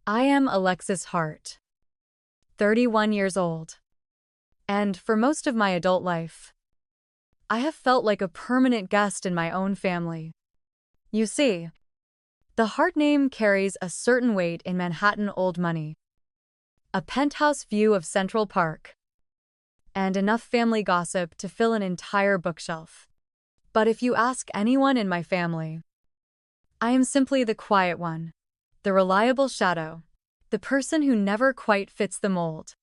I am Alexis Hart, 31 years old, and for most of my adult life, I have felt like a permanent guest in my own family. You see, the Hart name carries a certain weight in Manhattan old money, a penthouse view of Central Park, and enough family gossip to fill an entire bookshelf. But if you ask anyone in my family, I am simply the quiet one, the reliable shadow, the person who never quite fits the mold.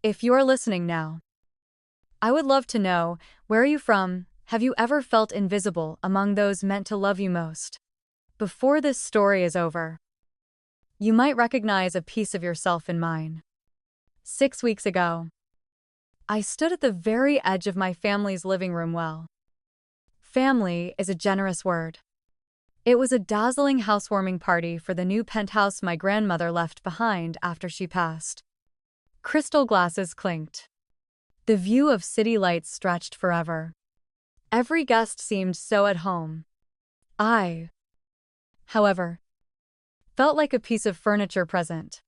If you are listening now, I would love to know, where are you from? Have you ever felt invisible among those meant to love you most? Before this story is over, you might recognize a piece of yourself in mine. 6 weeks ago, I stood at the very edge of my family's living room well. Family is a generous word. It was a dazzling housewarming party for the new penthouse my grandmother left behind after she passed. Crystal glasses clinked. The view of city lights stretched forever. Every guest seemed so at home. I, however, felt like a piece of furniture present,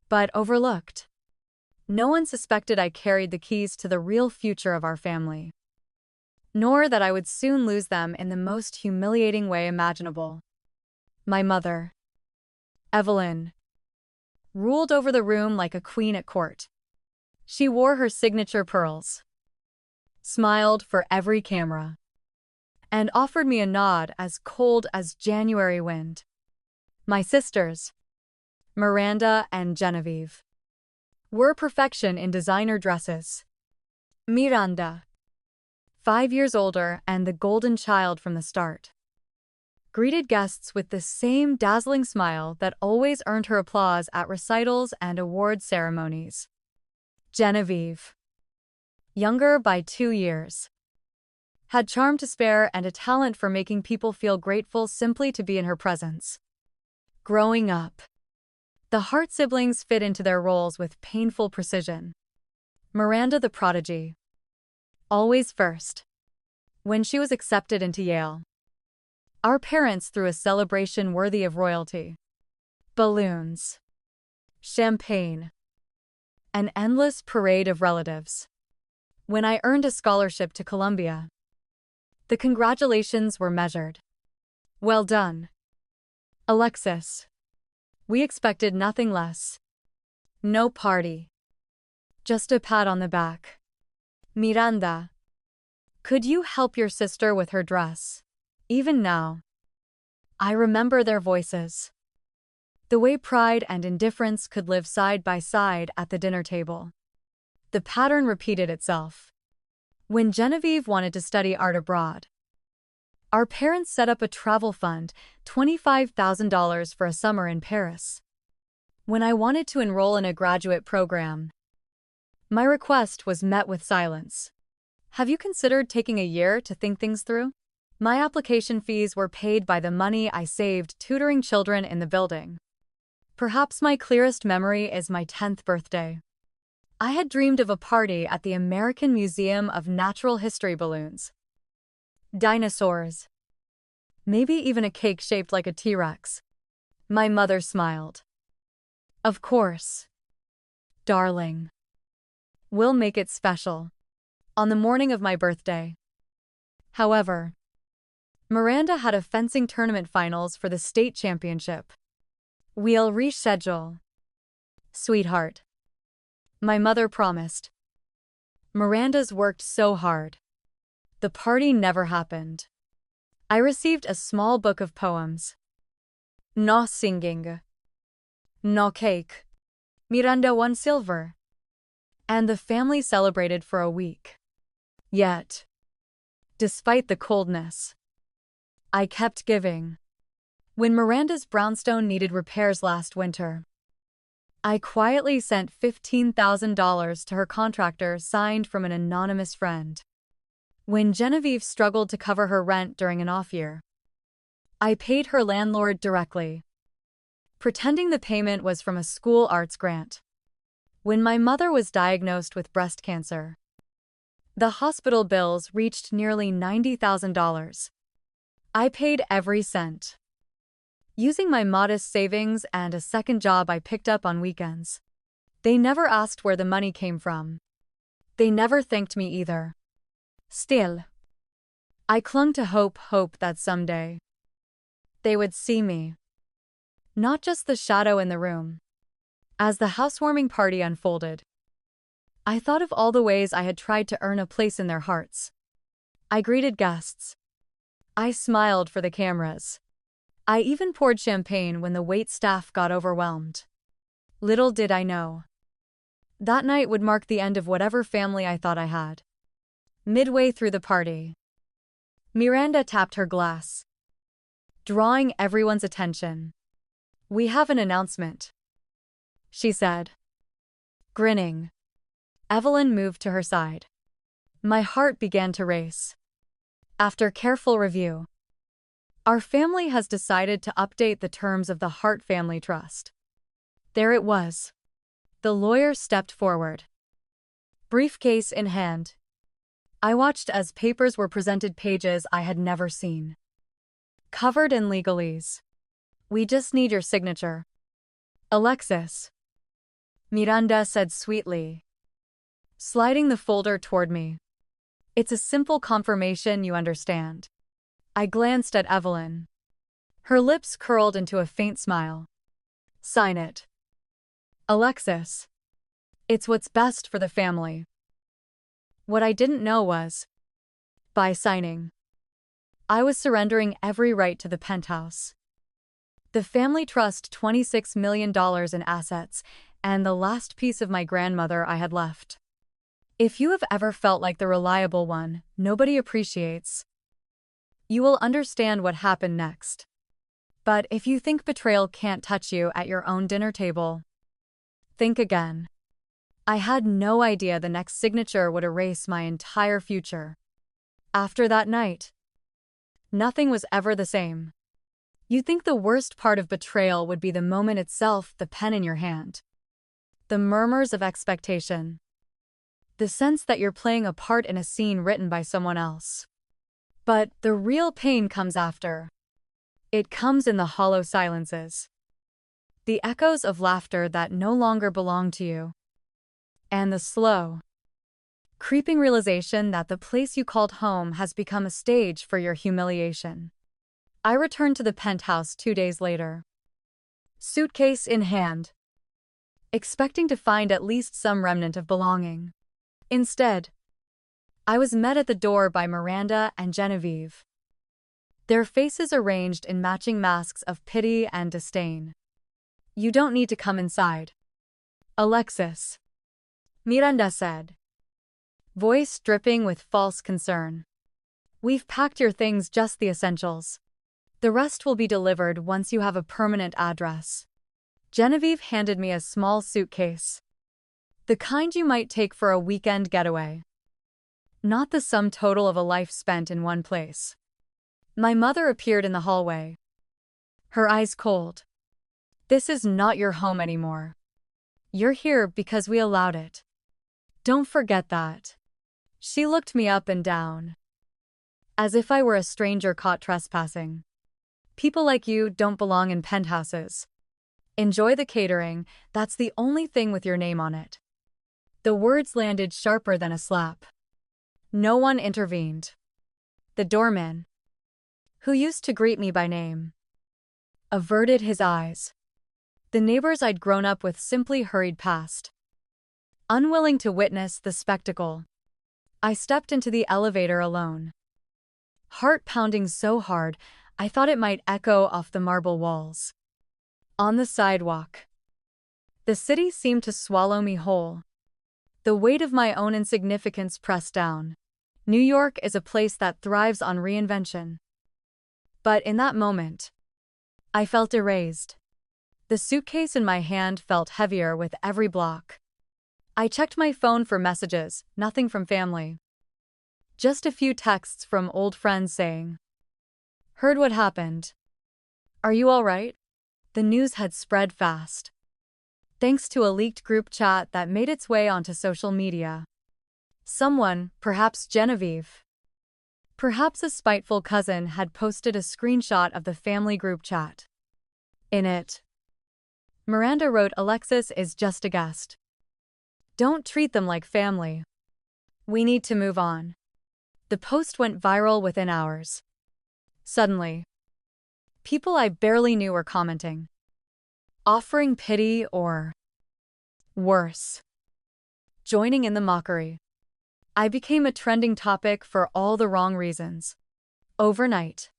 but overlooked. No one suspected I carried the keys to the real future of our family, nor that I would soon lose them in the most humiliating way imaginable. My mother, Evelyn, ruled over the room like a queen at court. She wore her signature pearls, smiled for every camera, and offered me a nod as cold as January wind. My sisters, Miranda and Genevieve, were perfection in designer dresses. Miranda, 5 years older and the golden child from the start, greeted guests with the same dazzling smile that always earned her applause at recitals and award ceremonies. Genevieve, younger by 2 years, had charm to spare and a talent for making people feel grateful simply to be in her presence. Growing up, the Hart siblings fit into their roles with painful precision. Miranda the prodigy, always first. When she was accepted into Yale, our parents threw a celebration worthy of royalty. Balloons, champagne, an endless parade of relatives. When I earned a scholarship to Columbia, the congratulations were measured. Well done, Alexis. We expected nothing less. No party, just a pat on the back. Miranda, could you help your sister with her dress? Even now, I remember their voices. The way pride and indifference could live side by side at the dinner table. The pattern repeated itself. When Genevieve wanted to study art abroad, our parents set up a travel fund, $25,000 for a summer in Paris. When I wanted to enroll in a graduate program, my request was met with silence. Have you considered taking a year to think things through? My application fees were paid by the money I saved tutoring children in the building. Perhaps my clearest memory is my 10th birthday. I had dreamed of a party at the American Museum of Natural History. Balloons, dinosaurs, maybe even a cake shaped like a T-Rex. My mother smiled. Of course, darling. We'll make it special. On the morning of my birthday, however, Miranda had a fencing tournament finals for the state championship. We'll reschedule, sweetheart. My mother promised. Miranda's worked so hard. The party never happened. I received a small book of poems. No singing, no cake. Miranda won silver. And the family celebrated for a week. Yet, despite the coldness, I kept giving. When Miranda's brownstone needed repairs last winter, I quietly sent $15,000 to her contractor signed from an anonymous friend. When Genevieve struggled to cover her rent during an off year, I paid her landlord directly, pretending the payment was from a school arts grant. When my mother was diagnosed with breast cancer, the hospital bills reached nearly $90,000. I paid every cent. using my modest savings and a second job I picked up on weekends. They never asked where the money came from. They never thanked me either. Still, I clung to hope that someday they would see me. Not just the shadow in the room. As the housewarming party unfolded, I thought of all the ways I had tried to earn a place in their hearts. I greeted guests. I smiled for the cameras. I even poured champagne when the waitstaff got overwhelmed. Little did I know, that night would mark the end of whatever family I thought I had. Midway through the party, Miranda tapped her glass, drawing everyone's attention. "We have an announcement," she said, grinning. Evelyn moved to her side. My heart began to race. After careful review, our family has decided to update the terms of the Hart Family Trust. There it was. The lawyer stepped forward, briefcase in hand. I watched as papers were presented, pages I had never seen, covered in legalese. "We just need your signature, Alexis," Miranda said sweetly, sliding the folder toward me. "It's a simple confirmation, you understand." I glanced at Evelyn. Her lips curled into a faint smile. "Sign it, Alexis. It's what's best for the family." What I didn't know was, by signing, I was surrendering every right to the penthouse. The family trust, $26 million in assets, and the last piece of my grandmother I had left. If you have ever felt like the reliable one nobody appreciates, you will understand what happened next. But if you think betrayal can't touch you at your own dinner table, think again. I had no idea the next signature would erase my entire future. After that night, nothing was ever the same. You'd think the worst part of betrayal would be the moment itself, the pen in your hand. The murmurs of expectation. The sense that you're playing a part in a scene written by someone else. But the real pain comes after. It comes in the hollow silences. The echoes of laughter that no longer belong to you. And the slow, creeping realization that the place you called home has become a stage for your humiliation. I returned to the penthouse 2 days later, suitcase in hand, expecting to find at least some remnant of belonging. Instead, I was met at the door by Miranda and Genevieve, their faces arranged in matching masks of pity and disdain. "You don't need to come inside, Alexis," Miranda said, voice dripping with false concern. "We've packed your things, just the essentials. The rest will be delivered once you have a permanent address." Genevieve handed me a small suitcase, the kind you might take for a weekend getaway, not the sum total of a life spent in one place. My mother appeared in the hallway, her eyes cold. "This is not your home anymore. You're here because we allowed it. Don't forget that." She looked me up and down, as if I were a stranger caught trespassing. "People like you don't belong in penthouses. Enjoy the catering, that's the only thing with your name on it." The words landed sharper than a slap. No one intervened. The doorman, who used to greet me by name, averted his eyes. The neighbors I'd grown up with simply hurried past, unwilling to witness the spectacle. I stepped into the elevator alone, heart pounding so hard I thought it might echo off the marble walls. On the sidewalk, the city seemed to swallow me whole. The weight of my own insignificance pressed down. New York is a place that thrives on reinvention. But in that moment, I felt erased. The suitcase in my hand felt heavier with every block. I checked my phone for messages, nothing from family. Just a few texts from old friends saying, "Heard what happened. Are you all right?" The news had spread fast, thanks to a leaked group chat that made its way onto social media. Someone, perhaps Genevieve, perhaps a spiteful cousin, had posted a screenshot of the family group chat. In it, Miranda wrote, "Alexis is just a guest. Don't treat them like family. We need to move on." The post went viral within hours. Suddenly, people I barely knew were commenting, offering pity or, worse, joining in the mockery. I became a trending topic for all the wrong reasons. Overnight,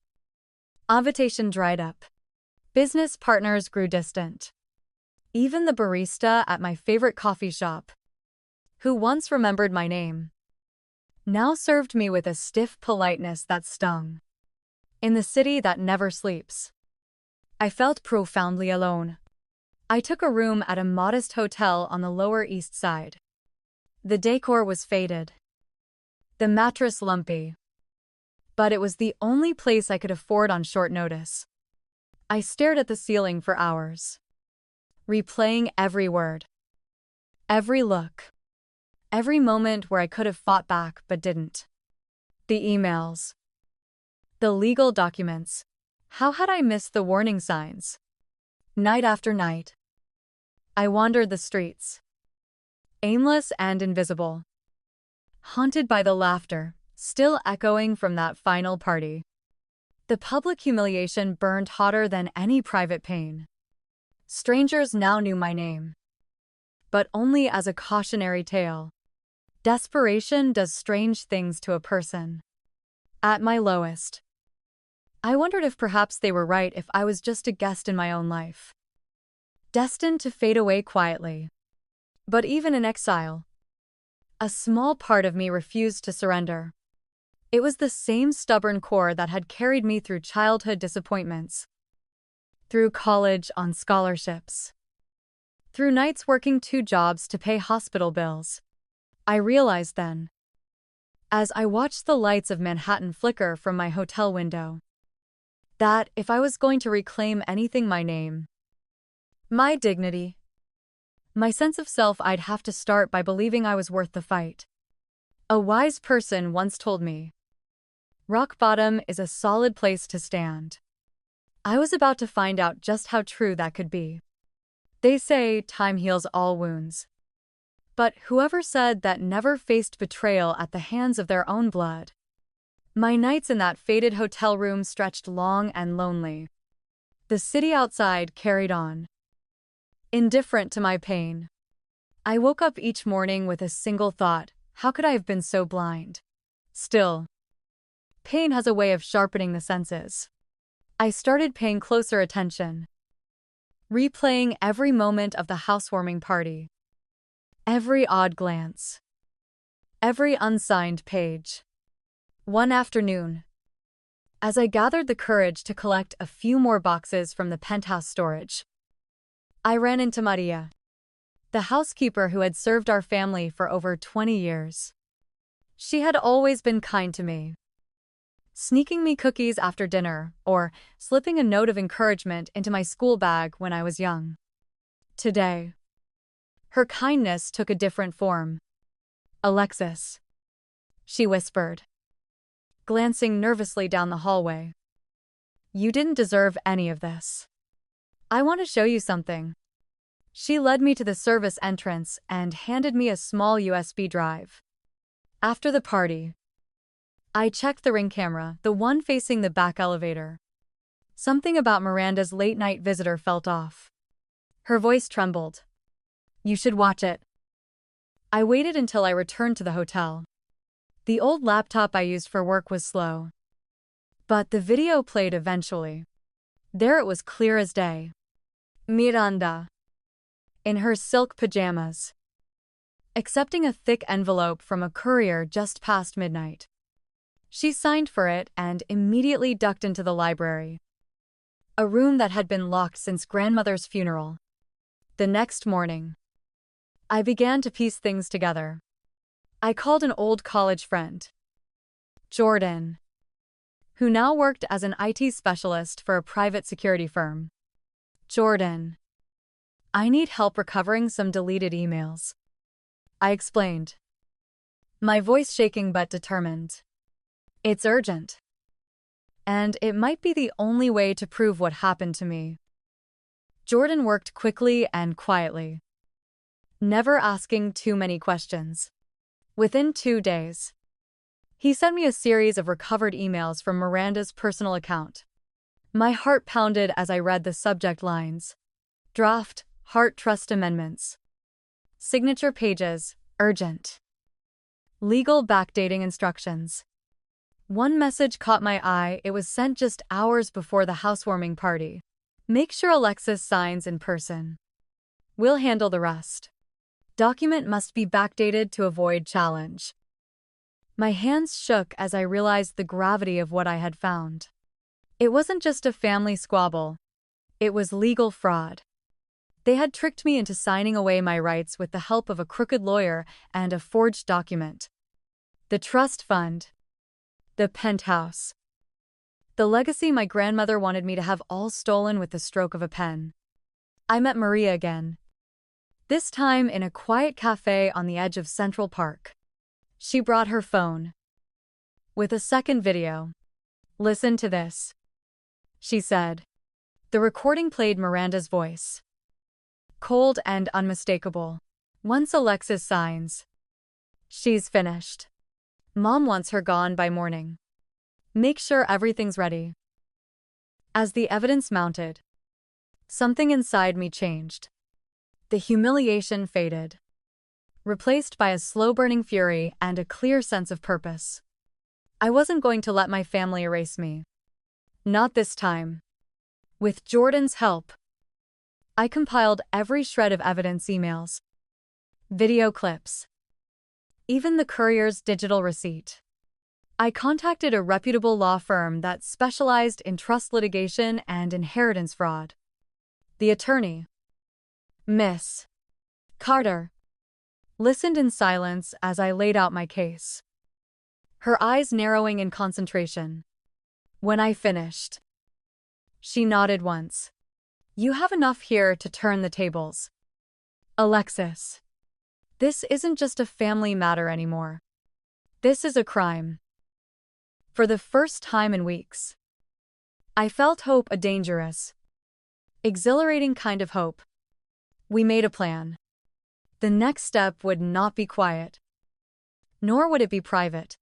invitation dried up. Business partners grew distant. Even the barista at my favorite coffee shop, who once remembered my name, now served me with a stiff politeness that stung. In the city that never sleeps, I felt profoundly alone. I took a room at a modest hotel on the Lower East Side. The decor was faded, the mattress lumpy, but it was the only place I could afford on short notice. I stared at the ceiling for hours, replaying every word, every look, every moment where I could have fought back but didn't. The emails, the legal documents. How had I missed the warning signs? Night after night, I wandered the streets, aimless and invisible, haunted by the laughter still echoing from that final party. The public humiliation burned hotter than any private pain. Strangers now knew my name, but only as a cautionary tale. Desperation does strange things to a person. At my lowest, I wondered if perhaps they were right, if I was just a guest in my own life, destined to fade away quietly. But even in exile, a small part of me refused to surrender. It was the same stubborn core that had carried me through childhood disappointments, through college on scholarships, through nights working 2 jobs to pay hospital bills. I realized then, as I watched the lights of Manhattan flicker from my hotel window, that if I was going to reclaim anything, my name, my dignity, my sense of self, I'd have to start by believing I was worth the fight. A wise person once told me, rock bottom is a solid place to stand. I was about to find out just how true that could be. They say time heals all wounds. But whoever said that never faced betrayal at the hands of their own blood? My nights in that faded hotel room stretched long and lonely. The city outside carried on, indifferent to my pain. I woke up each morning with a single thought: how could I have been so blind? Still, pain has a way of sharpening the senses. I started paying closer attention, replaying every moment of the housewarming party, every odd glance, every unsigned page. One afternoon, as I gathered the courage to collect a few more boxes from the Penthouse storage, I ran into Maria, the housekeeper who had served our family for over 20 years. She had always been kind to me, sneaking me cookies after dinner or slipping a note of encouragement into my school bag when I was young. Today, her kindness took a different form. "Alexis," she whispered, glancing nervously down the hallway, "you didn't deserve any of this. I want to show you something." She led me to the service entrance and handed me a small USB drive. After the party, I checked the Ring camera, the one facing the back elevator. Something about Miranda's late-night visitor felt off. Her voice trembled. "You should watch it." I waited until I returned to the hotel. The old laptop I used for work was slow, but the video played eventually. There it was, clear as day. Miranda, in her silk pajamas, accepting a thick envelope from a courier just past midnight. She signed for it and immediately ducked into the library, a room that had been locked since grandmother's funeral. The next morning, I began to piece things together. I called an old college friend, Jordan, who now worked as an IT specialist for a private security firm. "Jordan, I need help recovering some deleted emails," I explained, my voice shaking but determined. "It's urgent, and it might be the only way to prove what happened to me." Jordan worked quickly and quietly, never asking too many questions. Within 2 days, he sent me a series of recovered emails from Miranda's personal account. My heart pounded as I read the subject lines. Draft, Heart Trust Amendments. Signature pages, urgent. Legal backdating instructions. One message caught my eye. It was sent just hours before the housewarming party. Make sure Alexis signs in person. We'll handle the rest. Document must be backdated to avoid challenge. My hands shook as I realized the gravity of what I had found. It wasn't just a family squabble. It was legal fraud. They had tricked me into signing away my rights with the help of a crooked lawyer and a forged document. The trust fund. The penthouse. The legacy my grandmother wanted me to have, all stolen with the stroke of a pen. I met Maria again. This time in a quiet cafe on the edge of Central Park. She brought her phone with a second video. Listen to this, she said. The recording played Miranda's voice. Cold and unmistakable. Once Alexis signs, she's finished. Mom wants her gone by morning. Make sure everything's ready. As the evidence mounted, something inside me changed. The humiliation faded, replaced by a slow-burning fury and a clear sense of purpose. I wasn't going to let my family erase me. Not this time. With Jordan's help, I compiled every shred of evidence: emails, video clips, even the courier's digital receipt. I contacted a reputable law firm that specialized in trust litigation and inheritance fraud. The attorney, Miss Carter, listened in silence as I laid out my case, her eyes narrowing in concentration. When I finished, she nodded once. You have enough here to turn the tables. Alexis, this isn't just a family matter anymore. This is a crime. For the first time in weeks, I felt hope, a dangerous, exhilarating kind of hope. We made a plan. The next step would not be quiet, nor would it be private.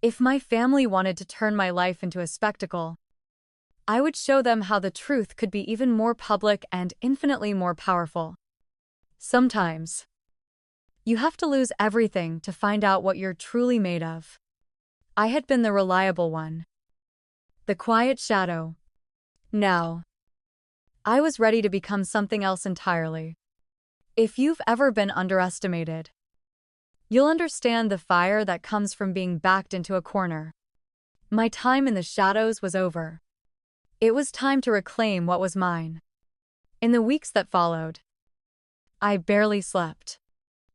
If my family wanted to turn my life into a spectacle, I would show them how the truth could be even more public and infinitely more powerful. Sometimes, you have to lose everything to find out what you're truly made of. I had been the reliable one, the quiet shadow. Now, I was ready to become something else entirely. If you've ever been underestimated, you'll understand the fire that comes from being backed into a corner. My time in the shadows was over. It was time to reclaim what was mine. In the weeks that followed, I barely slept.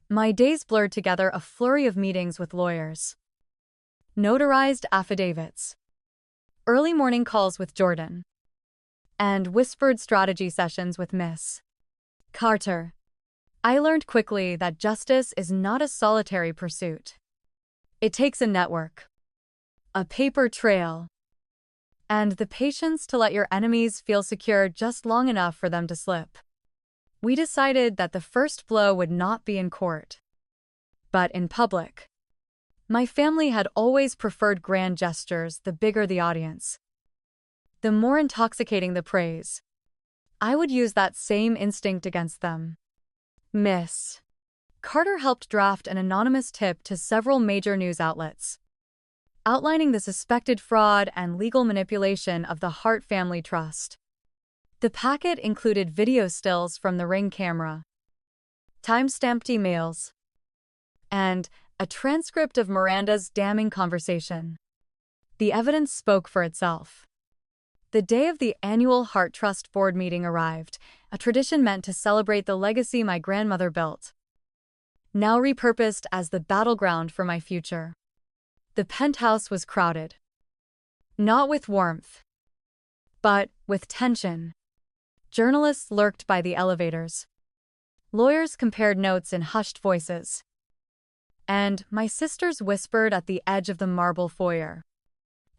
My days blurred together, a flurry of meetings with lawyers, notarized affidavits, early morning calls with Jordan, and whispered strategy sessions with Miss Carter. I learned quickly that justice is not a solitary pursuit. It takes a network, a paper trail, and the patience to let your enemies feel secure just long enough for them to slip. We decided that the first blow would not be in court, but in public. My family had always preferred grand gestures. The bigger the audience, the more intoxicating the praise. I would use that same instinct against them. Miss Carter helped draft an anonymous tip to several major news outlets, outlining the suspected fraud and legal manipulation of the Hart Family Trust. The packet included video stills from the Ring camera, time-stamped emails, and a transcript of Miranda's damning conversation. The evidence spoke for itself. The day of the annual Hart Trust board meeting arrived, a tradition meant to celebrate the legacy my grandmother built, now repurposed as the battleground for my future. The penthouse was crowded, not with warmth, but with tension. Journalists lurked by the elevators. Lawyers compared notes in hushed voices, and my sisters whispered at the edge of the marble foyer.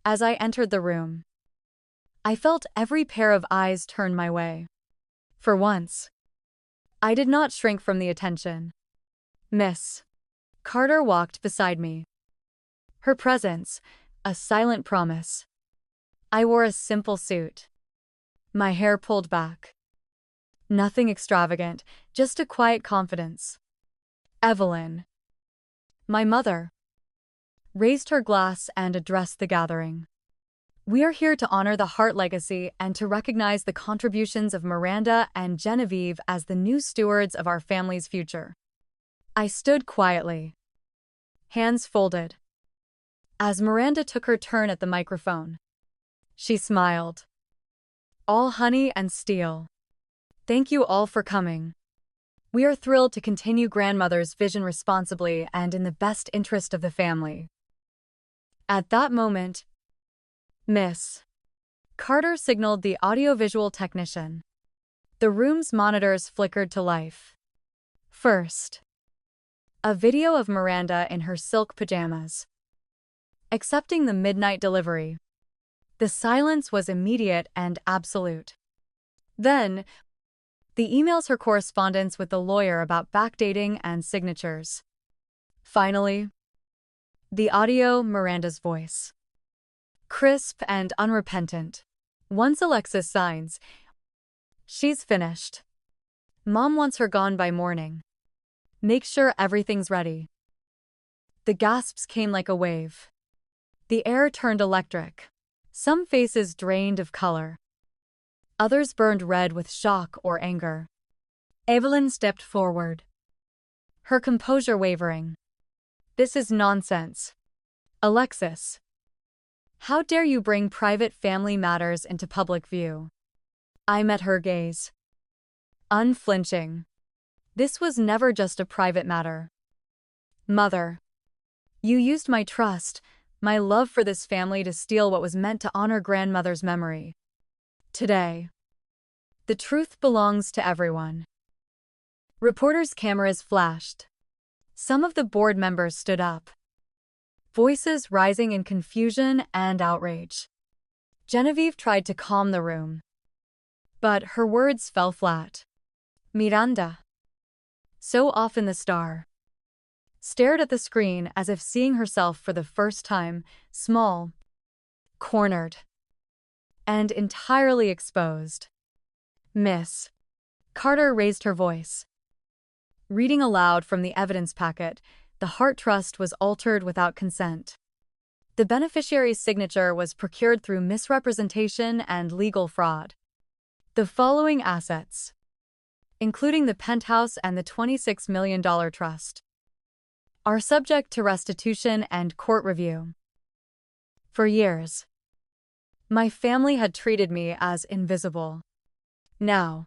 As I entered the room, I felt every pair of eyes turn my way. For once, I did not shrink from the attention. Miss Carter walked beside me. Her presence, a silent promise. I wore a simple suit. My hair pulled back. Nothing extravagant, just a quiet confidence. Evelyn, my mother, raised her glass and addressed the gathering. We are here to honor the Hart legacy and to recognize the contributions of Miranda and Genevieve as the new stewards of our family's future. I stood quietly, hands folded. As Miranda took her turn at the microphone, she smiled. All honey and steel. Thank you all for coming. We are thrilled to continue grandmother's vision responsibly and in the best interest of the family. At that moment, Miss Carter signaled the audiovisual technician. The room's monitors flickered to life. First, a video of Miranda in her silk pajamas, accepting the midnight delivery. The silence was immediate and absolute. Then, the emails her correspondence with the lawyer about backdating and signatures. Finally, the audio, Miranda's voice. Crisp and unrepentant. Once Alexis signs, she's finished. Mom wants her gone by morning. Make sure everything's ready. The gasps came like a wave. The air turned electric. Some faces drained of color. Others burned red with shock or anger. Evelyn stepped forward, her composure wavering. This is nonsense. Alexis, how dare you bring private family matters into public view? I met her gaze. Unflinching. This was never just a private matter. Mother, you used my trust, my love for this family to steal what was meant to honor grandmother's memory. Today, the truth belongs to everyone. Reporters' cameras flashed. Some of the board members stood up, voices rising in confusion and outrage. Genevieve tried to calm the room, but her words fell flat. Miranda, so often the star, stared at the screen as if seeing herself for the first time, small, cornered, and entirely exposed. Miss Carter raised her voice. Reading aloud from the evidence packet, the Hart Trust was altered without consent. The beneficiary's signature was procured through misrepresentation and legal fraud. The following assets, including the Penthouse and the $26 million trust, are subject to restitution and court review. For years, my family had treated me as invisible. Now,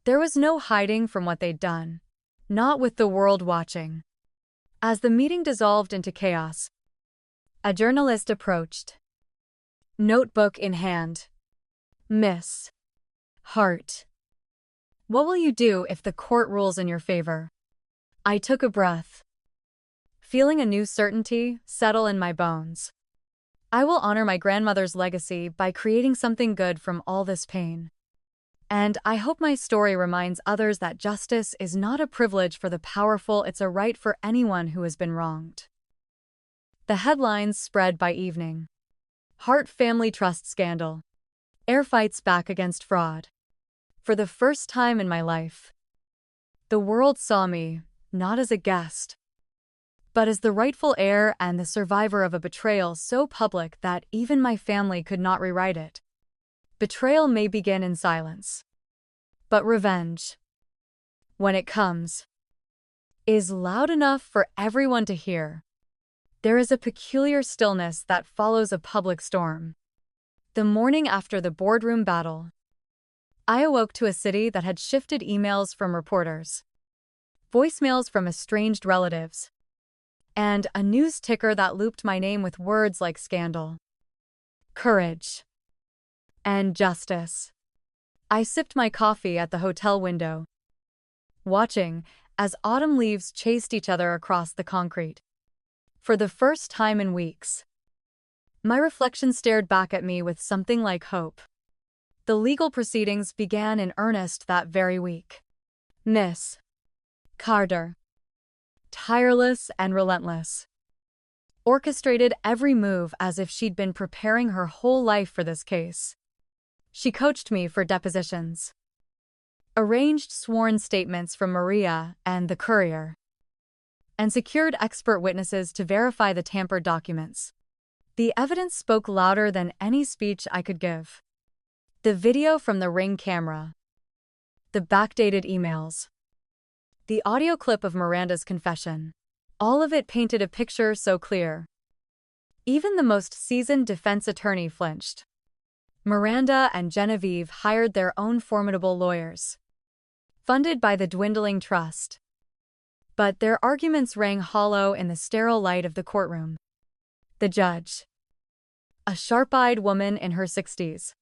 there was no hiding from what they'd done, not with the world watching. As the meeting dissolved into chaos, a journalist approached, notebook in hand. Miss Hart, what will you do if the court rules in your favor? I took a breath, feeling a new certainty settle in my bones. I will honor my grandmother's legacy by creating something good from all this pain. And I hope my story reminds others that justice is not a privilege for the powerful, it's a right for anyone who has been wronged. The headlines spread by evening. Hart Family Trust Scandal. Air fights back against fraud. For the first time in my life, the world saw me, not as a guest, but as the rightful heir and the survivor of a betrayal so public that even my family could not rewrite it. Betrayal may begin in silence, but revenge, when it comes, is loud enough for everyone to hear. There is a peculiar stillness that follows a public storm. The morning after the boardroom battle, I awoke to a city that had shifted emails from reporters, voicemails from estranged relatives, and a news ticker that looped my name with words like scandal, courage, and justice. I sipped my coffee at the hotel window, watching as autumn leaves chased each other across the concrete. For the first time in weeks, my reflection stared back at me with something like hope. The legal proceedings began in earnest that very week. Miss Carter, tireless and relentless, orchestrated every move as if she'd been preparing her whole life for this case. She coached me for depositions, arranged sworn statements from Maria and the courier, and secured expert witnesses to verify the tampered documents. The evidence spoke louder than any speech I could give. The video from the Ring camera, the backdated emails, the audio clip of Miranda's confession, all of it painted a picture so clear. Even the most seasoned defense attorney flinched. Miranda and Genevieve hired their own formidable lawyers, funded by the dwindling trust. But their arguments rang hollow in the sterile light of the courtroom. The judge, a sharp-eyed woman in her 60s,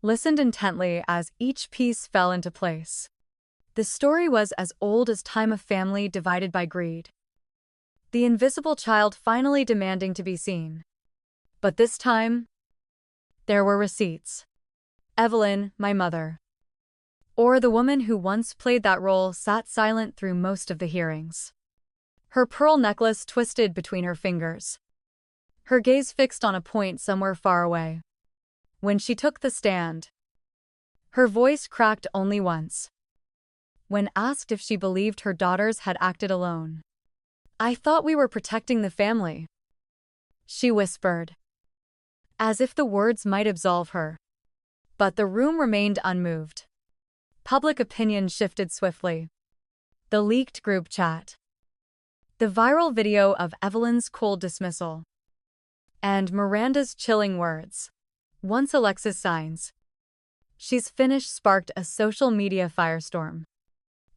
listened intently as each piece fell into place. The story was as old as time, a family divided by greed. The invisible child finally demanding to be seen. But this time, there were receipts. Evelyn, my mother, or the woman who once played that role, sat silent through most of the hearings. Her pearl necklace twisted between her fingers, her gaze fixed on a point somewhere far away. When she took the stand, her voice cracked only once. When asked if she believed her daughters had acted alone, "I thought we were protecting the family," she whispered, as if the words might absolve her. But the room remained unmoved. Public opinion shifted swiftly. The leaked group chat, the viral video of Evelyn's cold dismissal, and Miranda's chilling words, "Once Alexis signs, she's finished," sparked a social media firestorm.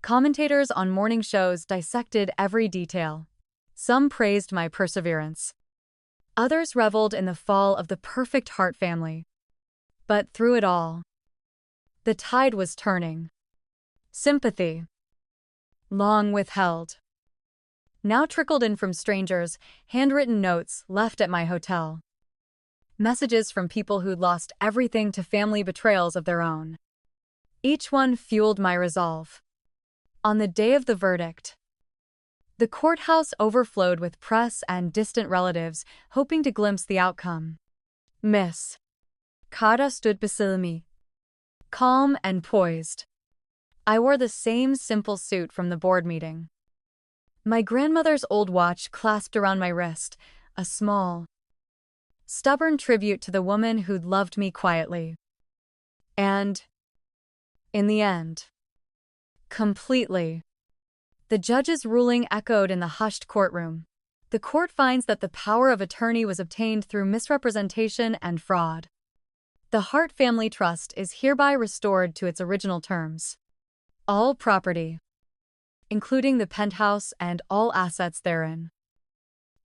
Commentators on morning shows dissected every detail. Some praised my perseverance. Others reveled in the fall of the perfect Hart family. But through it all, the tide was turning. Sympathy, long withheld, now trickled in from strangers, handwritten notes left at my hotel, messages from people who'd lost everything to family betrayals of their own. Each one fueled my resolve. On the day of the verdict, the courthouse overflowed with press and distant relatives hoping to glimpse the outcome. Miss Carter stood beside me, calm and poised. I wore the same simple suit from the board meeting. My grandmother's old watch clasped around my wrist, a small, stubborn tribute to the woman who'd loved me quietly. And, in the end, completely, the judge's ruling echoed in the hushed courtroom. The court finds that the power of attorney was obtained through misrepresentation and fraud. The Hart Family Trust is hereby restored to its original terms. All property, including the penthouse and all assets therein,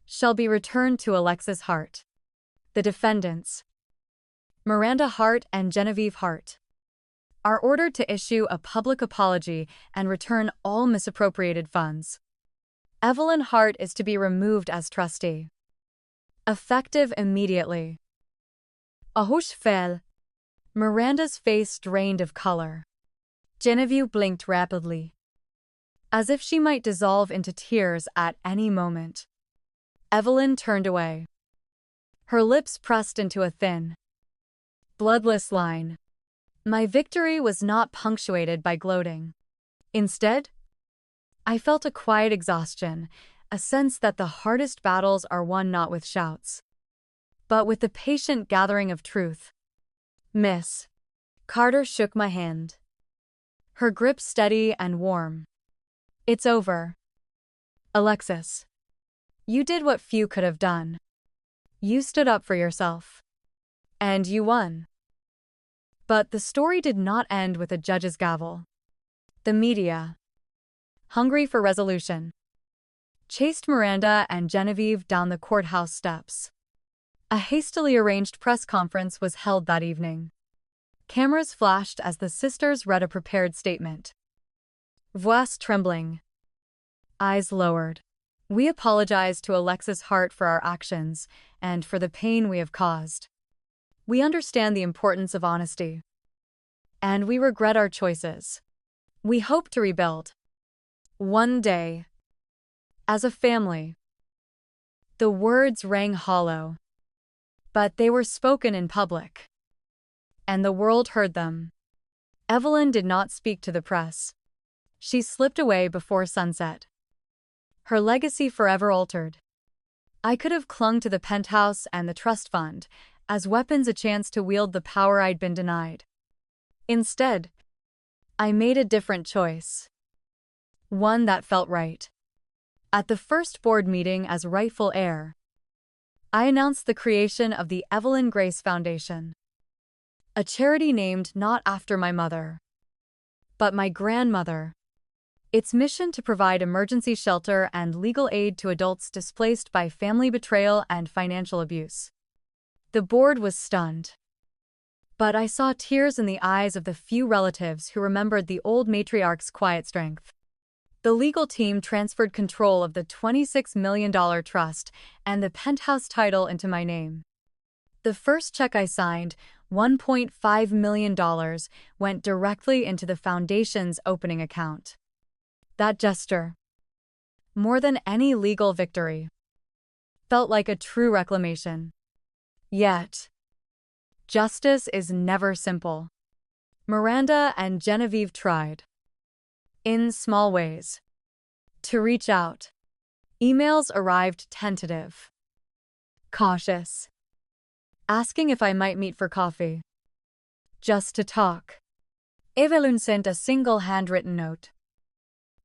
shall be returned to Alexis Hart. The defendants, Miranda Hart and Genevieve Hart, are ordered to issue a public apology and return all misappropriated funds. Evelyn Hart is to be removed as trustee, effective immediately. A hush fell. Miranda's face drained of color. Genevieve blinked rapidly, as if she might dissolve into tears at any moment. Evelyn turned away, her lips pressed into a thin, bloodless line. My victory was not punctuated by gloating. Instead, I felt a quiet exhaustion, a sense that the hardest battles are won not with shouts, but with the patient gathering of truth. Miss Carter shook my hand, her grip steady and warm. "It's over. Alexis, you did what few could have done. You stood up for yourself. And you won." But the story did not end with a judge's gavel. The media, hungry for resolution, chased Miranda and Genevieve down the courthouse steps. A hastily arranged press conference was held that evening. Cameras flashed as the sisters read a prepared statement. Voice trembling, eyes lowered. "We apologize to Alexis Hart for our actions and for the pain we have caused. We understand the importance of honesty. and we regret our choices. We hope to rebuild. One day. As a family. The words rang hollow. But they were spoken in public. And the world heard them. Evelyn did not speak to the press. She slipped away before sunset. Her legacy forever altered. I could have clung to the penthouse and the trust fund as weapons, a chance to wield the power I'd been denied. Instead, I made a different choice. One that felt right. At the first board meeting as rightful heir, I announced the creation of the Evelyn Grace Foundation, a charity named not after my mother, but my grandmother. Its mission to provide emergency shelter and legal aid to adults displaced by family betrayal and financial abuse. The board was stunned. But I saw tears in the eyes of the few relatives who remembered the old matriarch's quiet strength. The legal team transferred control of the $26 million trust and the Penthouse title into my name. The first check I signed, $1.5 million, went directly into the foundation's opening account. That gesture, more than any legal victory, felt like a true reclamation. Yet, justice is never simple. Miranda and Genevieve tried, in small ways, to reach out. Emails arrived tentative, cautious, asking if I might meet for coffee. Just to talk. Evelyn sent a single handwritten note.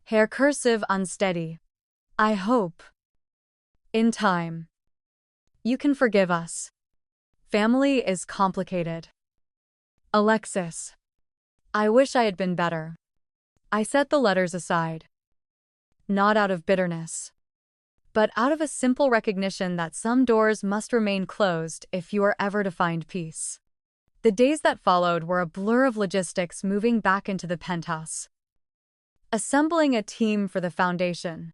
Hair cursive unsteady. I hope, in time, you can forgive us. Family is complicated. Alexis. I wish I had been better. I set the letters aside. Not out of bitterness, but out of a simple recognition that some doors must remain closed if you are ever to find peace. The days that followed were a blur of logistics, moving back into the penthouse, assembling a team for the foundation,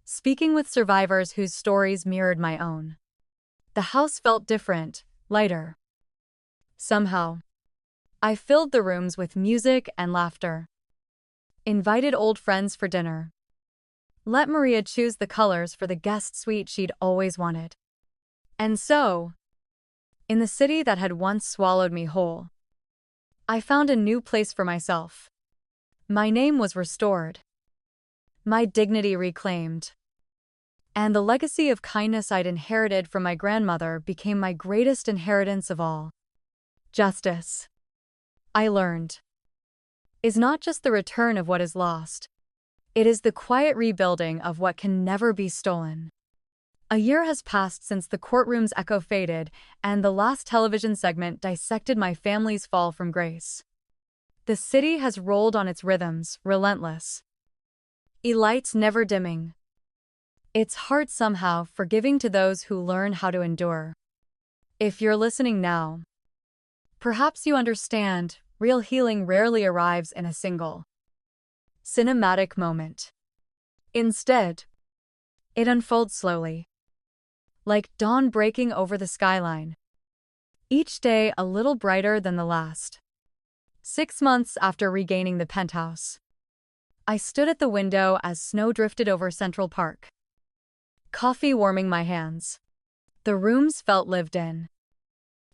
speaking with survivors whose stories mirrored my own. The house felt different, lighter. Somehow, I filled the rooms with music and laughter, invited old friends for dinner, let Maria choose the colors for the guest suite she'd always wanted. And so, in the city that had once swallowed me whole, I found a new place for myself. My name was restored, my dignity reclaimed, and the legacy of kindness I'd inherited from my grandmother became my greatest inheritance of all. Justice, I learned, is not just the return of what is lost. It is the quiet rebuilding of what can never be stolen. A year has passed since the courtroom's echo faded and the last television segment dissected my family's fall from grace. The city has rolled on its rhythms, relentless, lights never dimming. Its heart somehow forgiving to those who learn how to endure. If you're listening now, perhaps you understand, real healing rarely arrives in a single cinematic moment. Instead, it unfolds slowly, like dawn breaking over the skyline, each day a little brighter than the last. 6 months after regaining the penthouse, I stood at the window as snow drifted over Central Park, coffee warming my hands. The rooms felt lived in.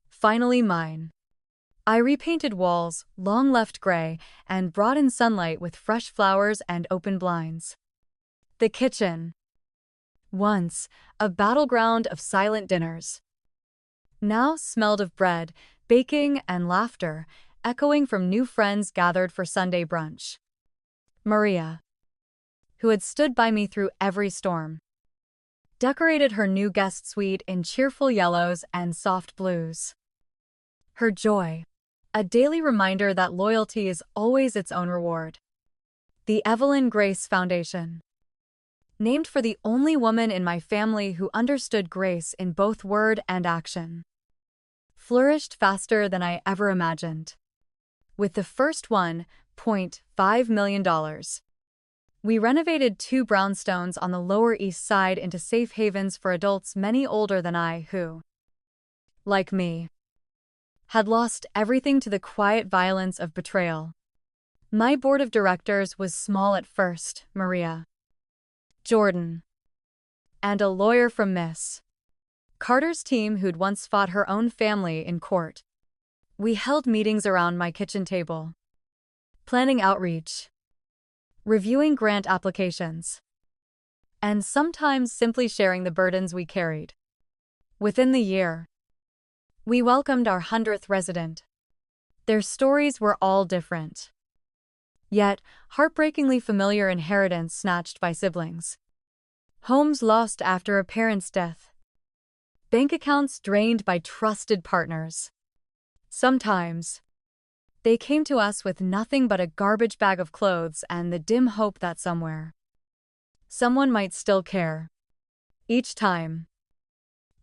Finally mine. I repainted walls, long left gray, and brought in sunlight with fresh flowers and open blinds. The kitchen, once a battleground of silent dinners, now smelled of bread, baking, and laughter, echoing from new friends gathered for Sunday brunch. Maria, who had stood by me through every storm, decorated her new guest suite in cheerful yellows and soft blues. Her joy, a daily reminder that loyalty is always its own reward. The Evelyn Grace Foundation, named for the only woman in my family who understood grace in both word and action, flourished faster than I ever imagined. With the first $1.5 million, we renovated 2 brownstones on the Lower East Side into safe havens for adults many older than I who, like me, had lost everything to the quiet violence of betrayal. My board of directors was small at first: Maria, Jordan, and a lawyer from Miss Carter's team who'd once fought her own family in court. We held meetings around my kitchen table, planning outreach, reviewing grant applications, and sometimes simply sharing the burdens we carried. Within the year, we welcomed our 100th resident. Their stories were all different, yet heartbreakingly familiar: inheritance snatched by siblings, homes lost after a parent's death, bank accounts drained by trusted partners. Sometimes, they came to us with nothing but a garbage bag of clothes and the dim hope that somewhere, someone might still care. Each time,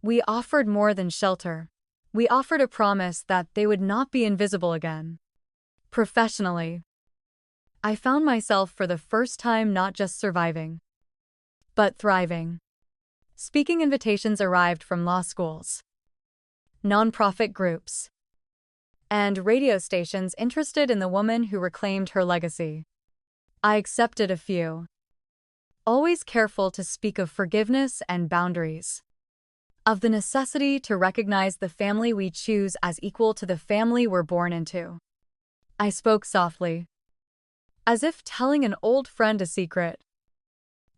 we offered more than shelter. We offered a promise that they would not be invisible again. Professionally, I found myself for the first time not just surviving, but thriving. Speaking invitations arrived from law schools, nonprofit groups, and radio stations interested in the woman who reclaimed her legacy. I accepted a few, always careful to speak of forgiveness and boundaries, of the necessity to recognize the family we choose as equal to the family we're born into. I spoke softly, as if telling an old friend a secret,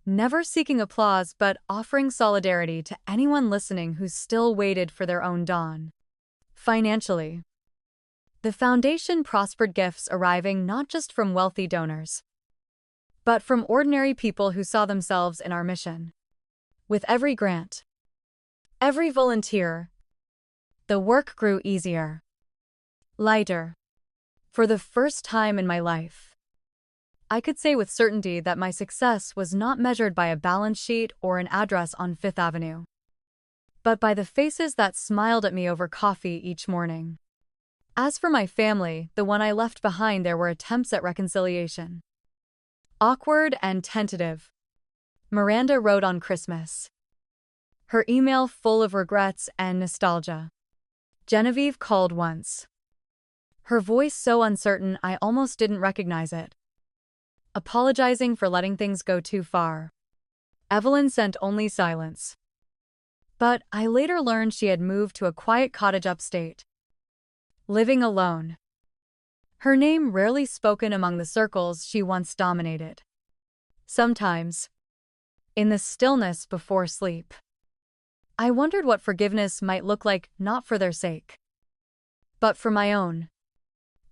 never seeking applause but offering solidarity to anyone listening who still waited for their own dawn. Financially, the foundation prospered, gifts arriving not just from wealthy donors, but from ordinary people who saw themselves in our mission. With every grant, every volunteer, the work grew easier, lighter. For the first time in my life, I could say with certainty that my success was not measured by a balance sheet or an address on Fifth Avenue, but by the faces that smiled at me over coffee each morning. As for my family, the one I left behind, there were attempts at reconciliation. Awkward and tentative. Miranda wrote on Christmas, her email full of regrets and nostalgia. Genevieve called once, her voice so uncertain I almost didn't recognize it, apologizing for letting things go too far. Evelyn sent only silence. But I later learned she had moved to a quiet cottage upstate, living alone. Her name rarely spoken among the circles she once dominated. Sometimes, in the stillness before sleep, I wondered what forgiveness might look like, not for their sake, but for my own.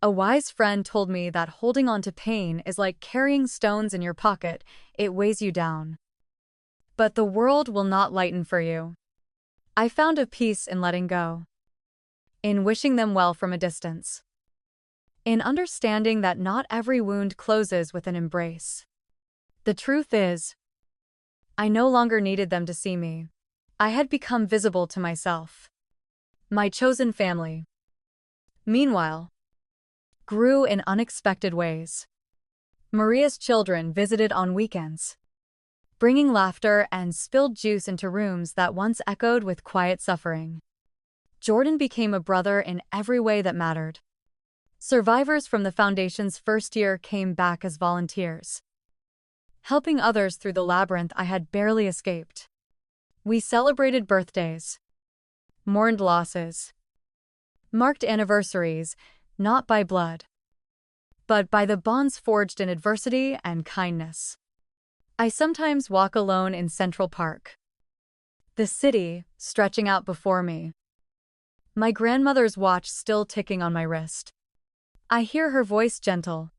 A wise friend told me that holding on to pain is like carrying stones in your pocket. It weighs you down, but the world will not lighten for you. I found a peace in letting go, in wishing them well from a distance, in understanding that not every wound closes with an embrace. The truth is, I no longer needed them to see me. I had become visible to myself. My chosen family, meanwhile, grew in unexpected ways. Maria's children visited on weekends, bringing laughter and spilled juice into rooms that once echoed with quiet suffering. Jordan became a brother in every way that mattered. Survivors from the Foundation's first year came back as volunteers, helping others through the labyrinth I had barely escaped. We celebrated birthdays, mourned losses, marked anniversaries, not by blood, but by the bonds forged in adversity and kindness. I sometimes walk alone in Central Park, the city stretching out before me, my grandmother's watch still ticking on my wrist. I hear her voice, gentle,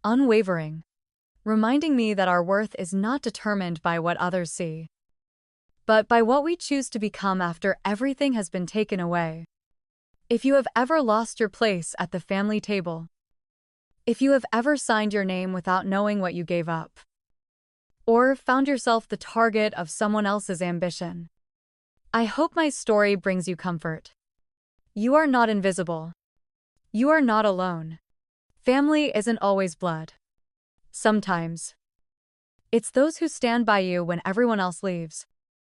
unwavering, reminding me that our worth is not determined by what others see, but by what we choose to become after everything has been taken away. If you have ever lost your place at the family table, if you have ever signed your name without knowing what you gave up, or found yourself the target of someone else's ambition, I hope my story brings you comfort. You are not invisible. You are not alone. Family isn't always blood. Sometimes, it's those who stand by you when everyone else leaves.